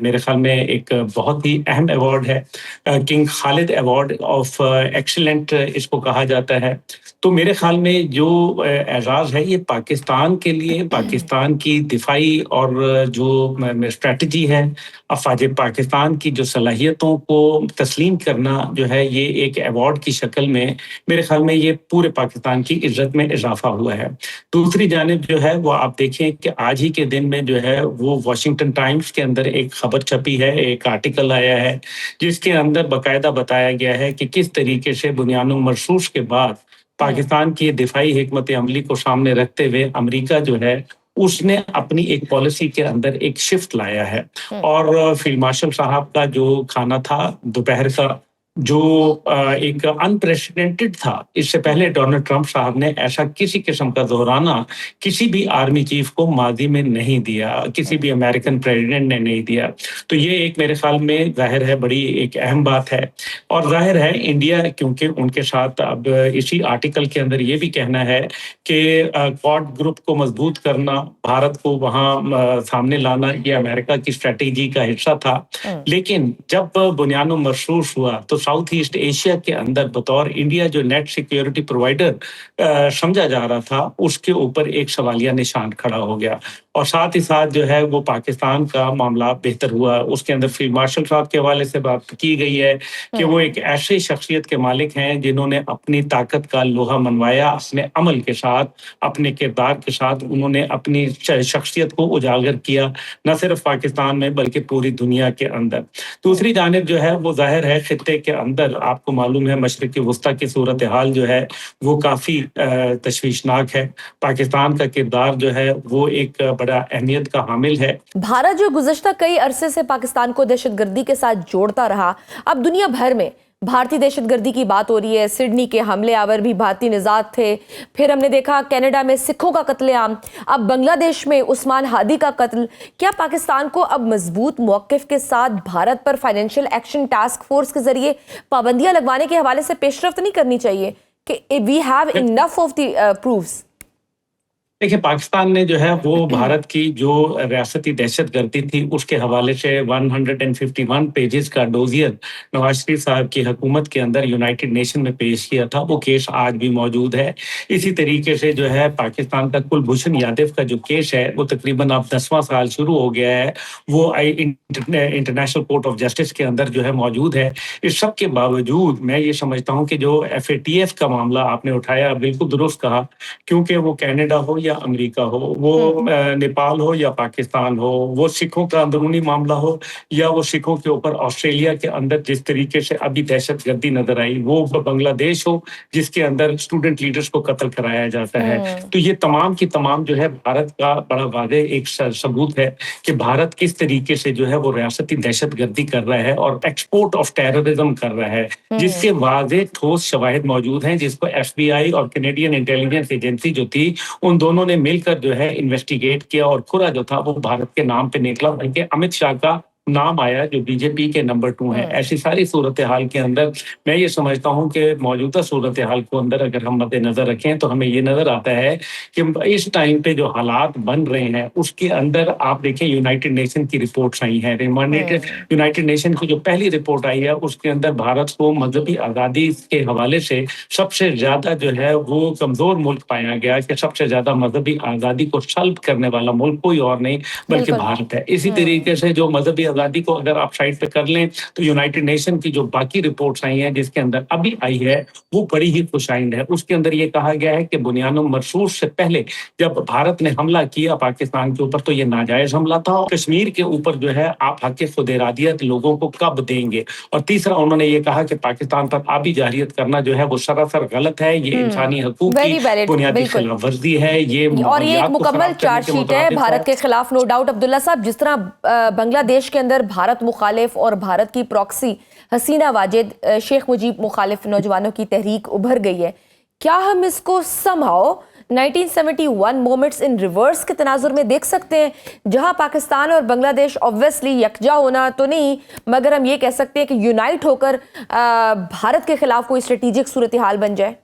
मेरे ख्याल में एक बहुत ही अहम अवार्ड है। King Khalid award of excellent इसको कहा जाता है। तो मेरे ख्याल में जो एजाज़ है ये पाकिस्तान के लिए, पाकिस्तान की दिफाई और जो स्ट्रेटजी है, अफ़वाज पाकिस्तान की जो सलाहियतों को तस्लीम करना जो है, ये एक अवार्ड की शक्ल में मेरे ख्याल में ये पूरे पाकिस्तान की इज़्ज़त में इज़ाफ़ा हुआ है। दूसरी जानिब जो है वो आप देखिए कि आज ही के दिन में जो है वो वॉशिंगटन टाइम्स के अंदर एक खबर छपी है, एक आर्टिकल आया है, जिसके अंदर बाकायदा बताया गया है कि किस तरीके से बुनियानुल मरसूस के बाद पाकिस्तान की दिफाई हिकमत अमली को सामने रखते हुए अमेरिका जो है उसने अपनी एक पॉलिसी के अंदर एक शिफ्ट लाया है। और फील्ड मार्शल साहब का जो खाना था दोपहर का, जो एक अनप्रेसिडेंटेड था। इससे पहले डोनाल्ड ट्रंप साहब ने ऐसा किसी किस्म का दोहराना किसी भी आर्मी चीफ को माजी में नहीं दिया, किसी भी अमेरिकन प्रेसिडेंट ने नहीं दिया। तो ये एक मेरे ख्याल में ज़ाहिर है बड़ी एक अहम बात है। और ज़ाहिर है इंडिया, क्योंकि उनके साथ अब इसी आर्टिकल के अंदर ये भी कहना है कि क्वाड ग्रुप को मजबूत करना, भारत को वहाँ सामने लाना, ये अमेरिका की स्ट्रेटेजी का हिस्सा था। लेकिन जब बुनियानुल मरसूस हुआ तो साउथ ईस्ट एशिया के अंदर बतौर इंडिया जो नेट सिक्योरिटी प्रोवाइडर समझा जा रहा था, उसके ऊपर एक सवालिया निशान खड़ा हो गया। और साथ ही साथ जो है वो पाकिस्तान का मामला बेहतर हुआ। उसके अंदर फील्ड मार्शल साहब के हवाले से बात की गई है कि वो एक ऐसे शख्सियत के मालिक हैं जिन्होंने अपनी ताकत का लोहा मनवाया, अपने अमल के साथ, अपने किरदार के साथ उन्होंने अपनी शख्सियत को उजागर किया, न सिर्फ पाकिस्तान में बल्कि पूरी दुनिया के अंदर। दूसरी जानिब जो है वो ज़ाहिर है खित्ते के अंदर आपको मालूम है मशरिक़ी वुस्ता की सूरत हाल जो है वो काफ़ी तशवीशनाक है। पाकिस्तान का किरदार जो है वो एक बड़ा अहमियत का हामिल है। भारत जो गुज़श्ता कई अरसे से पाकिस्तान को दहशतगर्दी के साथ जोड़ता रहा, अब दुनिया भर में भारतीय दहशतगर्दी की बात हो रही है। सिडनी के हमले आवर भी भारतीय निजात थे, फिर हमने देखा कनाडा में सिखों का कत्लेआम, अब बांग्लादेश में उस्मान हादी का कत्ल। क्या पाकिस्तान को अब मजबूत मौक़िफ़ के साथ भारत पर फाइनेंशियल एक्शन टास्क फोर्स के जरिए पाबंदियां लगवाने के हवाले से पेशरफ्त नहीं करनी चाहिए कि we have enough of the proofs? देखिए, पाकिस्तान ने जो है वो भारत की जो रियासती दहशतगर्दी थी उसके हवाले से 151 पेजेस का डोजियर नवाज शरीफ साहब की हुकूमत के अंदर यूनाइटेड नेशन में पेश किया था। वो केस आज भी मौजूद है। इसी तरीके से जो है पाकिस्तान का कुलभूषण यादव का जो केस है वो तकरीबन अब 10वां साल शुरू हो गया है। वो इंटरनेशनल कोर्ट ऑफ जस्टिस के अंदर जो है मौजूद है। इस सब के बावजूद मैं ये समझता हूँ कि जो FATF का मामला आपने उठाया, बिल्कुल दुरुस्त कहा, क्योंकि वो कनाडा हो या अमेरिका हो, वो नेपाल हो या पाकिस्तान हो, वो सिखों का अंदरूनी मामला हो या वो सिखों के ऊपर ऑस्ट्रेलिया के अंदर जिस तरीके से अभी दहशतगर्दी नजर आई, वो बांग्लादेश हो जिसके अंदर स्टूडेंट लीडर्स को कत्ल कराया जाता है। तो ये तमाम की तमाम जो है भारत का बड़ा वाज़ेह एक सबूत है कि भारत किस तरीके से जो है वो रियासती दहशतगर्दी कर रहा है और एक्सपोर्ट ऑफ टेररिज्म कर रहा है, जिसके वाज़ेह ठोस शवाहिद मौजूद हैं, जिसको FBI और कैनेडियन इंटेलिजेंस एजेंसी जो थी उन दोनों ने मिलकर जो है इन्वेस्टिगेट किया और खुरा जो था वो भारत के नाम पे निकला, बल्कि अमित शाह का नाम आया जो बीजेपी के नंबर 2 है। ऐसी सारी सूरत हाल के अंदर मैं ये समझता हूँ कि मौजूदा सूरत हाल को अंदर अगर हम मद्देनजर रखें तो हमें ये नजर आता है कि इस टाइम पे जो हालात बन रहे हैं उसके अंदर आप देखें यूनाइटेड नेशन की रिपोर्ट्स आई हैं। यूनाइटेड नेशन की जो पहली रिपोर्ट आई है उसके अंदर भारत को मजहबी आज़ादी के हवाले से सबसे ज्यादा जो है वो कमजोर मुल्क पाया गया कि सबसे ज्यादा मजहबी आज़ादी को सल्ब करने वाला मुल्क कोई और नहीं बल्कि भारत है। इसी तरीके से जो मजहबी आज़ादी को अगर आप साइड पे कर लें तो यूनाइटेड नेशन की जो बाकी रिपोर्ट्स आई हैं जिसके अंदर अभी आई है वो बड़ी ही खुशाइंद है। उसके अंदर ये कहा गया है कि बुनियानुल मरसूस से पहले जब भारत ने हमला किया पाकिस्तान के ऊपर तो ये नाजायज हमला था। कश्मीर के ऊपर जो है आप हक़ खुद इरादियत लोगों को कब देंगे। और तीसरा उन्होंने ये कहा कि पाकिस्तान पर आबी जारियत करना जो है वो सरासर गलत है, ये इंसानी हकूक की बुनियादी खिलाफ वर्जी है, ये और ये एक मुकम्मल चार्जशीट है भारत के खिलाफ, नो डाउट। अब्दुल्ला साहब, जिस तरह बांग्लादेश के अंदर भारत मुखालिफ और भारत की प्रॉक्सी हसीना वाजिद शेख मुजीब मुखालिफ नौजवानों की तहरीक उभर गई है, क्या हम इसको समहाउ 1971 मोमेंट्स इन रिवर्स के तनाजुर में देख सकते हैं, जहां पाकिस्तान और बांग्लादेश ऑब्वियसली यकजा होना तो नहीं मगर हम ये कह सकते हैं कि यूनाइट होकर भारत के खिलाफ कोई स्ट्रेटेजिक सूरत हाल बन जाए?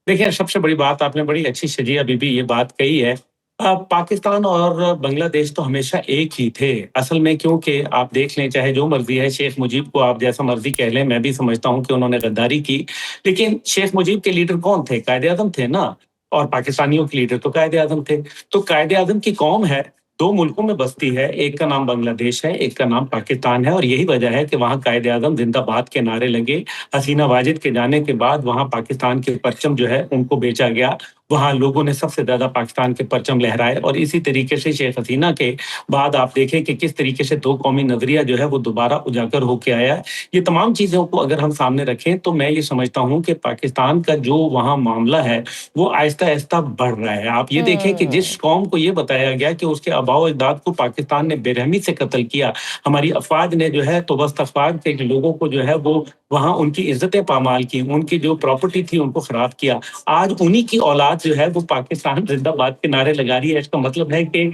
देखिए, सबसे बड़ी बात आपने बड़ी अच्छी शजीया बीबी ये बात कही है। पाकिस्तान और बांग्लादेश तो हमेशा एक ही थे। असल में क्योंकि आप देख लें, चाहे जो मर्ज़ी है, शेख मुजीब को आप जैसा मर्ज़ी कह लें, मैं भी समझता हूँ कि उन्होंने गद्दारी की। लेकिन शेख मुजीब के लीडर कौन थे? कायद-ए-आज़म थे ना, और पाकिस्तानियों के लीडर तो कायद-ए-आज़म थे। तो कायद-ए-आज़म की कौम है, 2 मुल्कों में बसती है, एक का नाम बांग्लादेश है, एक का नाम पाकिस्तान है, और यही वजह है कि वहाँ कायद-ए-आज़म ज़िंदाबाद के नारे लगे। हसीना वाजिद के जाने के बाद वहाँ पाकिस्तान के परचम जो है उनको बेचा गया। वहाँ लोगों ने सबसे ज़्यादा पाकिस्तान के परचम लहराए, और इसी तरीके से शेख हसीना के बाद आप देखें कि किस तरीके से 2 कौमी नज़रिया जो है वो दोबारा उजागर होके आया है। ये तमाम चीज़ों को अगर हम सामने रखें तो मैं ये समझता हूँ कि पाकिस्तान का जो वहाँ मामला है वो आहिस्ता-आहिस्ता बढ़ रहा है। आप ये देखें कि जिस कौम को ये बताया गया कि उसके आबाओ-अजदाद को पाकिस्तान ने बेरहमी से कत्ल किया, हमारी अफ़वाज ने जो है तोबस्त अफ़वाज के लोगों को जो है वो वहाँ उनकी इज़्ज़तें पामाल की, उनकी जो प्रॉपर्टी थी उनको ख़राब किया। आज उन्हीं की औलाद जो है वो पाकिस्तान ज़िंदाबाद के नारे लगा रही है। इसका मतलब है कि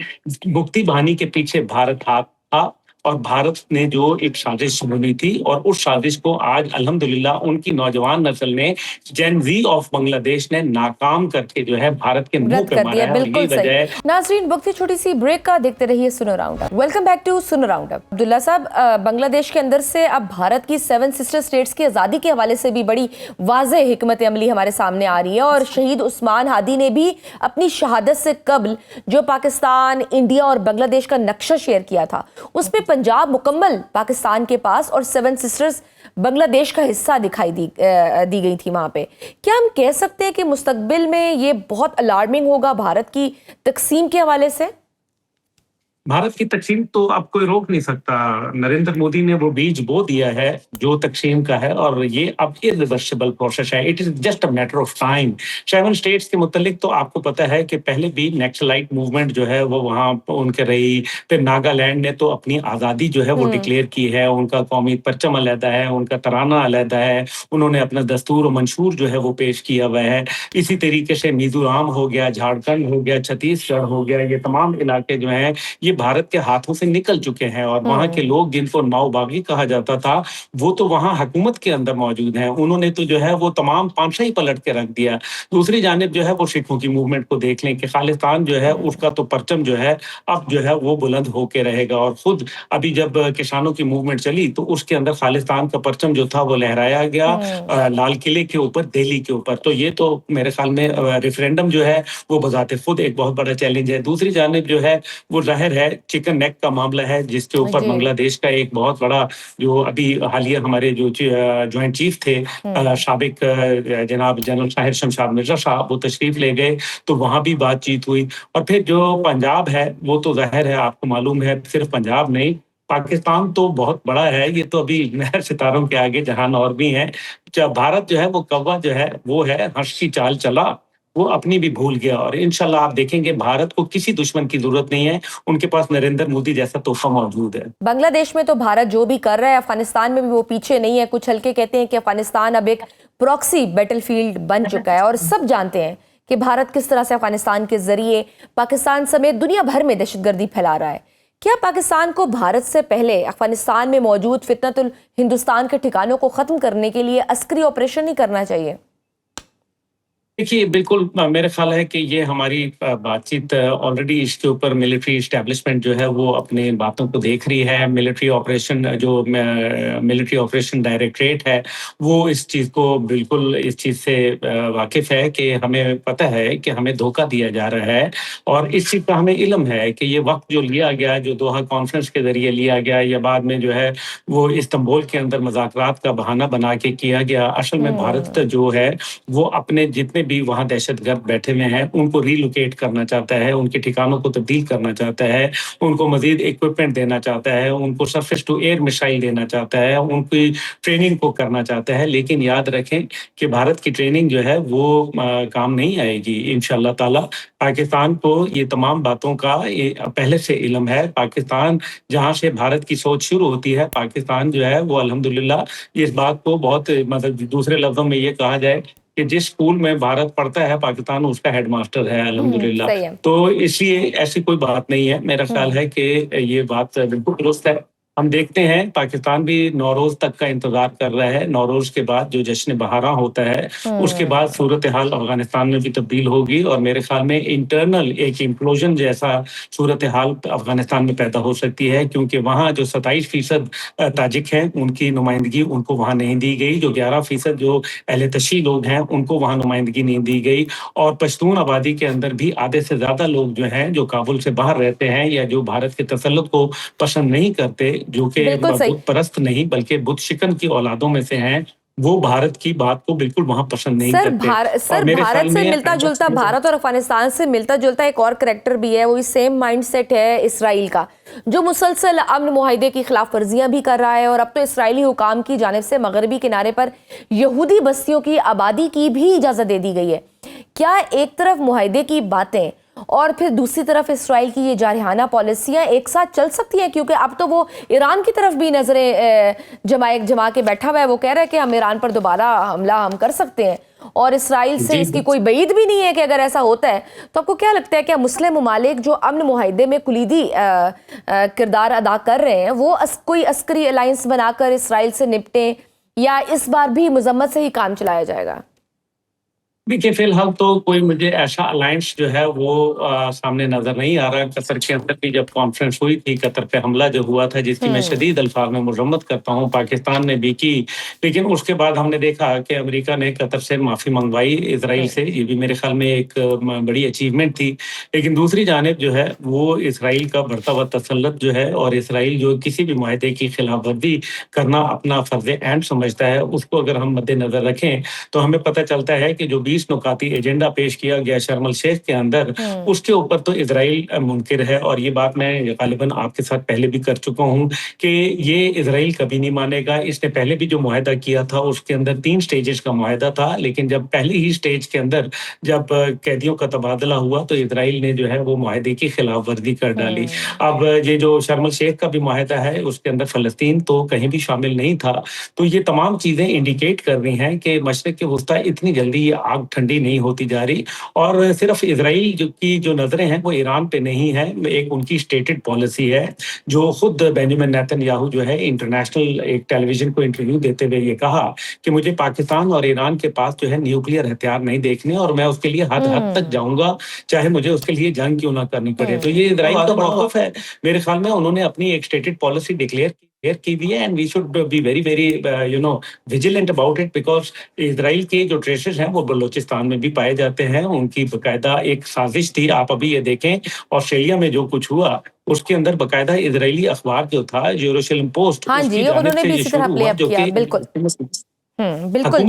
मुक्ति बहानी के पीछे भारत हाथ था, और भारत ने जो एक साजिश बुनी थी, और उस साजिश को आज अल्हम्दुलिल्लाह उनकी नौजवान नस्ल ने, जेन ज़ी ऑफ बांग्लादेश ने नाकाम करके जो है भारत के मुंह रद्द पे कर मारा दिया। है, और बिल्कुल यही सही। वजह है। नाजरीन, वक्त की छोटी सी ब्रेक का देखते रहिए Suno round up. Welcome back to Suno round up. Abdullah sahab, Bangladesh के अंदर से अब भारत की 7 सिस्टर स्टेट्स की आज़ादी के हवाले से भी बड़ी वाज़ेह हिकमत अमली हमारे सामने आ रही है, और शहीद उस्मान हादी ने भी अपनी शहादत से कबल जो पाकिस्तान, इंडिया और बांग्लादेश का नक्शा शेयर किया था, उसमें पंजाब मुकम्मल पाकिस्तान के पास और 7 सिस्टर्स बांग्लादेश का हिस्सा दिखाई दी गई थी वहां पे। क्या हम कह सकते हैं कि मुस्तकबिल में ये बहुत अलार्मिंग होगा भारत की तकसीम के हवाले से? भारत की तक़सीम तो अब कोई रोक नहीं सकता। नरेंद्र मोदी ने वो बीज बो दिया है जो तक़सीम का है, और ये अब इरिवर्सिबल प्रोसेस है। It is just a matter of time. 7 states के मुतालिक तो आपको पता है कि पहले भी नक्सलाइट मूवमेंट जो है वो वहाँ उनके रही। फिर नागालैंड ने तो अपनी आज़ादी जो है वो डिक्लेयर की है, उनका कौमी परचम अलहदा है, उनका तराना अलहदा है, उन्होंने अपना दस्तूर और मंशूर जो है वो पेश किया हुआ है। इसी तरीके से मिज़ोरम हो गया, झारखंड हो गया, छत्तीसगढ़ हो गया, ये तमाम इलाके जो हैं ये भारत के हाथों से निकल चुके हैं, और वहाँ के लोग जिनको नौ-बागी कहा जाता था वो तो वहाँ हुकूमत के अंदर मौजूद हैं। उन्होंने तो जो है वो तमाम पांचा ही पलट के रख दिया। दूसरी जानिब जो है वो सिखों की मूवमेंट को देख लें कि खालिस्तान जो है उसका तो परचम जो है अब जो है वो बुलंद होके रहेगा, और खुद अभी जब किसानों की मूवमेंट चली तो उसके अंदर खालिस्तान का परचम जो था वो लहराया गया लाल किले के ऊपर, दिल्ली के ऊपर। तो ये तो मेरे ख्याल में रेफरेंडम जो है वो बजाते खुद एक बहुत बड़ा चैलेंज है। दूसरी जानिब जो है वो ज़ाहिर है चिकन नेक का मामला है, जिसके ऊपर जी। बांग्लादेश का एक बहुत बड़ा, जो अभी हालिया हमारे जो जॉइंट चीफ थे साबिक जनाब जनरल शाहिर शमशाद मिर्जा साहब, वो तशरीफ ले गए, तो वहाँ भी बातचीत हुई। और फिर जो पंजाब है वो तो ज़ाहिर है आपको मालूम है, सिर्फ पंजाब नहीं, पाकिस्तान तो बहुत बड़ा है, ये तो अभी नहर सितारों के आगे जहान और भी हैं। भारत जो है वो कौवा जो है वो है हर्ष की चाल चला, वो अपनी भी भूल गया, और इंशाल्लाह आप देखेंगे भारत को किसी दुश्मन की जरूरत नहीं है, उनके पास नरेंद्र मोदी जैसा तोहफा मौजूद है। बांग्लादेश में तो भारत जो भी कर रहा है, अफगानिस्तान में भी वो पीछे नहीं है। कुछ हल्के कहते हैं कि अफगानिस्तान अब एक प्रॉक्सी बैटलफील्ड बन चुका है, और सब जानते हैं कि भारत किस तरह से अफगानिस्तान के जरिए पाकिस्तान समेत दुनिया भर में दहशतगर्दी फैला रहा है। क्या पाकिस्तान को भारत से पहले अफगानिस्तान में मौजूद फितनतुल हिंदुस्तान के ठिकानों को खत्म करने के लिए अस्करी ऑपरेशन नहीं करना चाहिए? देखिए, बिल्कुल मेरा ख़्याल है कि ये हमारी बातचीत ऑलरेडी इसके ऊपर मिलिट्री एस्टेब्लिशमेंट जो है वो अपने बातों को देख रही है। मिलिट्री ऑपरेशन डायरेक्टरेट है, वो इस चीज़ को बिल्कुल इस चीज़ से वाकिफ़ है कि हमें पता है कि हमें धोखा दिया जा रहा है, और इस चीज़ का हमें इल्म है कि ये वक़्त जो लिया गया, जो दोहा कॉन्फ्रेंस के ज़रिए लिया गया, या बाद में जो है वो इस्तांबुल के अंदर मुज़ाकरात का बहाना बना के किया गया। असल में भारत जो है वो अपने जितने भी वहाँ दहशतगर्द बैठे हुए हैं उनको रिलोकेट करना चाहता है, उनके ठिकानों को तब्दील करना चाहता है, उनको मजीद इक्विपमेंट देना चाहता है, उनको सरफेस टू एयर मिसाइल देना चाहता है, उनकी ट्रेनिंग को करना चाहता है। लेकिन याद रखें कि भारत की ट्रेनिंग जो है वो काम नहीं आएगी इंशाअल्लाह ताला। पाकिस्तान को ये तमाम बातों का ये पहले से इल्म है। पाकिस्तान जहाँ से भारत की सोच शुरू होती है, पाकिस्तान जो है वो अल्हम्दुलिल्लाह इस बात को बहुत, मतलब दूसरे लफ्ज़ों में ये कहा जाए कि जिस स्कूल में भारत पढ़ता है पाकिस्तान उसका हेडमास्टर है अल्हम्दुलिल्लाह। सही है। तो इसलिए ऐसी कोई बात नहीं है। मेरा ख्याल है कि ये बात बिल्कुल दुरुस्त है। हम देखते हैं पाकिस्तान भी नौरोज तक का इंतजार कर रहा है। नौरोज के बाद जो जश्न बहारा होता है, उसके बाद सूरत हाल अफगानिस्तान में भी तब्दील होगी और मेरे ख्याल में इंटरनल एक इम्प्लोजन जैसा सूरत हाल अफगानिस्तान में पैदा हो सकती है, क्योंकि वहाँ जो 27% ताजिक हैं उनकी नुमाइंदगी उनको वहाँ नहीं दी गई, जो 11% जो अहले तशी लोग हैं उनको वहाँ नुमाइंदगी नहीं दी गई, और पश्तून आबादी के अंदर भी आधे से ज्यादा लोग जो हैं जो काबुल से बाहर रहते हैं या जो भारत के तसल्लुत को पसंद नहीं करते, जो कि बिल्कुल सही। बुत परस्त नहीं बल्कि बुत शिकन की औलादों में से हैं, वो भारत की बात को बिल्कुल वहां पसंद नहीं करते। और मेरे भारत ख्याल से में मिलता जुलता, भारत और अफगानिस्तान से मिलता जुलता एक और करैक्टर भी है, वही सेम माइंडसेट है इसराइल का, जो मुसलसल अमन मुआहिदे की खिलाफ वर्जियां भी कर रहा है। और अब तो इसराइली हुकाम की जानिब से मगरबी किनारे पर यहूदी बस्तियों की आबादी की भी इजाजत दे दी गई है। क्या एक तरफ मुआहिदे की बातें और फिर दूसरी तरफ इसराइल की ये जारहाना पॉलिसियां एक साथ चल सकती हैं? क्योंकि अब तो वो ईरान की तरफ भी नजरें जमा के बैठा हुआ है, वो कह रहा है कि हम ईरान पर दोबारा हमला हम कर सकते हैं, और इसराइल से इसकी कोई बईद भी नहीं है कि अगर ऐसा होता है तो आपको क्या लगता है, क्या मुस्लिम ममालिक जो अमन मुआहिदे में कुलीदी किरदार अदा कर रहे हैं वो कोई अस्करी अलायंस बनाकर इसराइल से निपटें, या इस बार भी मजम्मत से ही काम चलाया जाएगा? देखिए, फिलहाल तो कोई मुझे ऐसा अलायंस जो है वो सामने नजर नहीं आ रहा। कतर के अंदर भी जब कॉन्फ्रेंस हुई थी, कतर पे हमला जो हुआ था, जिसकी मैं शदीद अल्फाज में मजम्मत करता हूँ, पाकिस्तान ने भी की, लेकिन उसके बाद हमने देखा कि अमेरिका ने कतर से माफ़ी मंगवाई इसराइल से। ये भी मेरे ख्याल में एक बड़ी अचीवमेंट थी। लेकिन दूसरी जानिब जो है वो इसराइल का बढ़ता हुआ तसल्लुत जो है, और इसराइल जो किसी भी माहदे की खिलाफ वर्जी करना अपना फर्ज ऐन समझता है, उसको अगर हम मद्देनजर रखें तो हमें पता चलता है कि जो 20 नुकाती एजेंडा पेश किया गया शर्म शेख के अंदर, उसके ऊपर तो इजराइल मुनकिर है। और ये बात मैं गालिबन आपके साथ पहले भी कर चुका हूँ कि ये इजराइल कभी नहीं मानेगा। इसने पहले भी जो मुआहदा किया था उसके अंदर 3 स्टेजेस का मुआहदा था, लेकिन जब पहले ही स्टेज के अंदर जब कैदियों का तबादला हुआ तो इजराइल ने जो है वो मुआहदे की खिलाफ वर्जी कर डाली। अब ये जो शर्म शेख का भी मुआहदा है उसके अंदर फलस्तीन तो कहीं भी शामिल नहीं था। तो ये तमाम चीजें इंडिकेट कर रही हैं कि मशरिक के वस्ता इतनी जल्दी ये आग ठंडी नहीं होती जा रही, और सिर्फ इजराइल की जो नजरें हैं वो ईरान पे नहीं है। एक उनकी स्टेटेड पॉलिसी है, जो खुद बेंजामिन नेतन्याहू जो है इंटरनेशनल एक टेलीविजन को इंटरव्यू देते हुए ये कहा कि मुझे पाकिस्तान और ईरान के पास जो है न्यूक्लियर हथियार नहीं देखने, और मैं उसके लिए हद तक जाऊंगा, चाहे मुझे उसके लिए जंग क्यों ना करनी पड़े। तो ये इजराइल का मौक़िफ़ है। मेरे ख्याल में उन्होंने अपनी एक स्टेटेड पॉलिसी डिक्लेयर की भी है, and we should be very very vigilant about it, because Israel के जो ट्रेसेस हैं वो बलूचिस्तान में भी पाए जाते हैं। उनकी बकायदा एक साजिश थी। आप अभी ये देखें ऑस्ट्रेलिया में जो कुछ हुआ उसके अंदर बकायदा इजरायली अखबार जो था जेरूशलेम पोस्ट, हाँ जी, उन्होंने भी इसी तरह प्ले अप किया। बिल्कुल बिल्कुल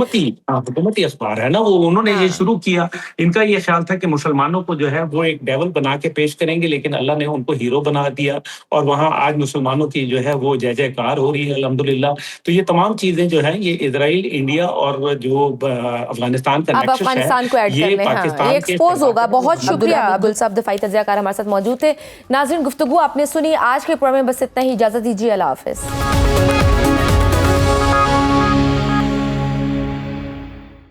हुकूमती अखबार है ना, वो उन्होंने ये शुरू किया। इनका ये ख्याल था कि मुसलमानों को जो है वो एक डेविल बना के पेश करेंगे, लेकिन अल्लाह ने उनको हीरो बना दिया, और वहाँ आज मुसलमानों की जो है वो जय जयकार हो रही है अल्हम्दुलिल्लाह। तो ये तमाम चीजें जो है ये इजराइल, इंडिया और जो अफगानिस्तान का अब अफगानिस्तान को ऐड कर लें, हाँ, ये एक्सपोज होगा। बहुत शुक्रिया अब्दुल साहब, दफाई तज़कियाकार हमारे साथ मौजूद थे। नाज़रीन, गुफ्तगू आपने सुनी। आज के प्रोग्राम में बस इतना ही, इजाजत दीजिए, अल्लाह हाफ़िज़।